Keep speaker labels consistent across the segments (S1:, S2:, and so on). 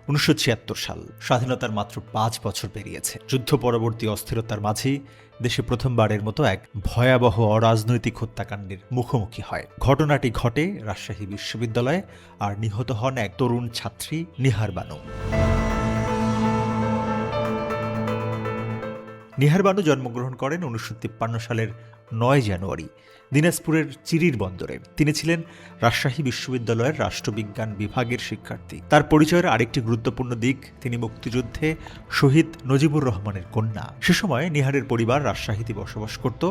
S1: 1976 সাল, স্বাধীনতার মাত্র 5 বছর পেরিয়েছে। যুদ্ধ পরবর্তী অস্থিরতার মাঝেই দেশে প্রথমবারের মতো এক ভয়াবহ অরাজনৈতিক হত্যাকাণ্ডের মুখোমুখি হয়। ঘটনাটি ঘটে রাজশাহী বিশ্ববিদ্যালয়ে, আর নিহত হন এক তরুণ ছাত্রী নিহার বানু। নিহার বানু জন্মগ্রহণ করেন 1953 সালের 9 জানুয়ারি দিনাজপুরের চিরির বন্দরে। তিনি ছিলেন রাজশাহী বিশ্ববিদ্যালয়ের রাষ্ট্রবিজ্ঞান বিভাগের শিক্ষার্থী। তার পরিচয়ের আরেকটি গুরুত্বপূর্ণ দিক, তিনি মুক্তিযুদ্ধে শহীদ নজিবুর রহমানের কন্যা। সে সময় নিহারের পরিবার রাজশাহীতে বসবাস করত।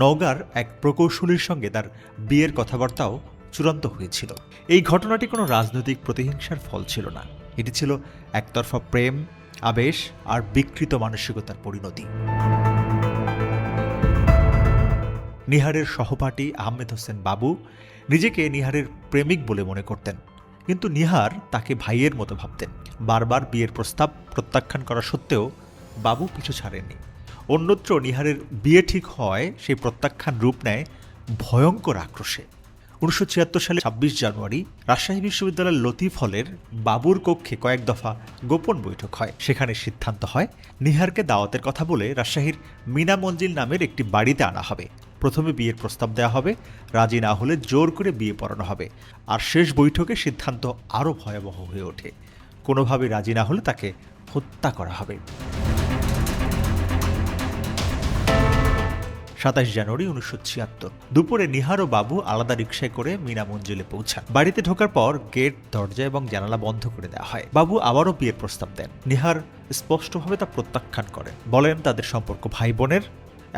S1: নওগাঁর এক প্রকৌশলীর সঙ্গে তার বিয়ের কথাবার্তাও চূড়ান্ত হয়েছিল। এই ঘটনাটি কোনো রাজনৈতিক প্রতিহিংসার ফল ছিল না, এটি ছিল একতরফা প্রেম, আবেশ আর বিকৃত মানসিকতার পরিণতি। নিহারের সহপাঠী আহমেদ হোসেন বাবু নিজেকে নিহারের প্রেমিক বলে মনে করতেন, কিন্তু নিহার তাকে ভাইয়ের মতো ভাবতেন। বারবার বিয়ের প্রস্তাব প্রত্যাখ্যান করা সত্ত্বেও বাবু পিছু ছাড়েননি। অন্যত্র নিহারের বিয়ে ঠিক হয় সেই প্রত্যাখ্যান রূপ নেয় ভয়ঙ্কর আক্রোশে। 1976 সালে 26 জানুয়ারি রাজশাহী বিশ্ববিদ্যালয়ের লতিফ হলের বাবুর কক্ষে কয়েক দফা গোপন বৈঠক হয়। সেখানে সিদ্ধান্ত হয় নিহারকে দাওয়াতের কথা বলে রাজশাহীর মিনা মঞ্জিল নামের একটি বাড়িতে আনা হবে। প্রথমে বিয়ের প্রস্তাব দেওয়া হবে, রাজি না হলে জোর করে বিয়ে পড়ানো হবে। আর শেষ বৈঠকে সিদ্ধান্ত আরও ভয়াবহ হয়ে ওঠে, কোনোভাবে রাজি না হলে তাকে হত্যা করা হবে। 27 জানুয়ারি 1976 দুপুরে নিহার ও বাবু আলাদা রিকশায় করে মিনা মঞ্জিলে পৌঁছান। বাড়িতে ঢোকার পর গেট, দরজা এবং জানালা বন্ধ করে দেওয়া হয়। বাবু আবারও বিয়ের প্রস্তাব দেন। নিহার স্পষ্টভাবে তা প্রত্যাখ্যান করেন, বলেন তাদের সম্পর্ক ভাই বোনের,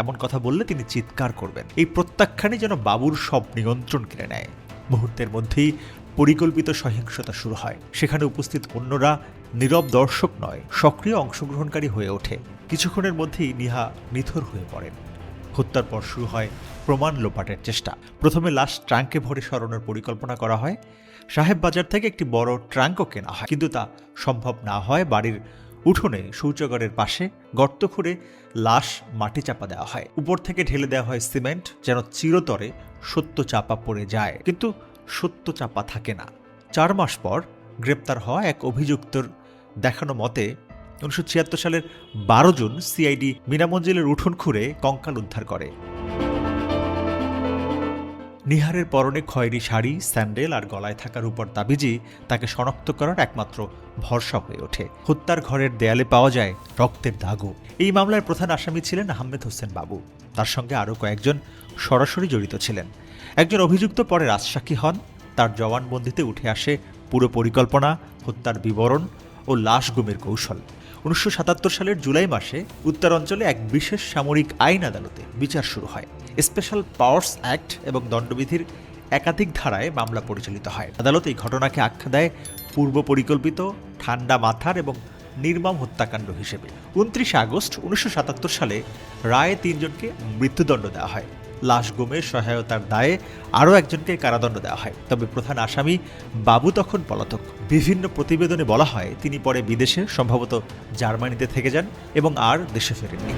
S1: এমন কথা বললে তিনি চিৎকার করবেন। এই প্রত্যাখ্যানই যেন বাবুর সব নিয়ন্ত্রণ কেড়ে নেয়। মুহূর্তের মধ্যেই পরিকল্পিত সহিংসতা শুরু হয়। সেখানে উপস্থিত অন্যরা নীরব দর্শক নয়, সক্রিয় অংশগ্রহণকারী হয়ে ওঠে। কিছুক্ষণের মধ্যেই নিহা নিথর হয়ে পড়েন। হত্যার পর শুরু হয় প্রমাণ লোপাটের চেষ্টা। প্রথমে লাশ ট্রাঙ্কে ভরে সরানোর পরিকল্পনা করা হয়। সাহেব বাজার থেকে একটি বড় ট্রাঙ্কও কেনা হয়, কিন্তু তা সম্ভব না হয়। বাড়ির উঠোনে শৌচাগারের পাশে গর্ত খুঁড়ে লাশ মাটি চাপা দেওয়া হয়। উপর থেকে ঢেলে দেওয়া হয় সিমেন্ট, যেন চিরতরে সত্য চাপা পড়ে যায়। কিন্তু সত্য চাপা থাকে না। 4 মাস পর গ্রেপ্তার হওয়া এক অভিযুক্তর দেখানো মতে 1976 সালের 12 জুন সিআইডি মিনা মঞ্জিলের উঠোন খুঁড়ে কঙ্কাল উদ্ধার করে। নিহারের পরনে খয়েরি শাড়ি, স্যান্ডেল আর গলায় থাকা রূপোর তাবিজই তাকে শনাক্ত করার একমাত্র ভরসা হয়ে ওঠে। হত্যার ঘরের দেয়ালে পাওয়া যায় রক্তের দাগও। এই মামলার প্রধান আসামি ছিলেন আহমেদ হোসেন বাবু। তার সঙ্গে আরও কয়েকজন সরাসরি জড়িত ছিলেন। একজন অভিযুক্ত পরে রাজসাক্ষী হন। তার জবানবন্দিতে উঠে আসে পুরো পরিকল্পনা, হত্যার বিবরণ ও লাশ গুমের কৌশল। 1977 সালের জুলাই মাসে উত্তরাঞ্চলে এক বিশেষ সামরিক আইন আদালতে বিচার শুরু হয়। স্পেশাল পাওয়ার্স অ্যাক্ট এবং দণ্ডবিধির একাধিক ধারায় মামলা পরিচালিত হয়। আদালত এই ঘটনাকে আখ্যা দেয় পূর্ব পরিকল্পিত, ঠান্ডা মাথার এবং নির্মম হত্যাকাণ্ড হিসেবে। 29 আগস্ট 1977 সালে রায়ে 3 জনকে মৃত্যুদণ্ড দেওয়া হয়। লাশ গুমে সহায়তার দায়ে আরও একজনকে কারাদণ্ড দেওয়া হয়। তবে প্রধান আসামি বাবু তখন পলাতক। বিভিন্ন প্রতিবেদনে বলা হয় তিনি পরে বিদেশে, সম্ভবত জার্মানিতে থেকে যান এবং আর দেশে ফেরেননি।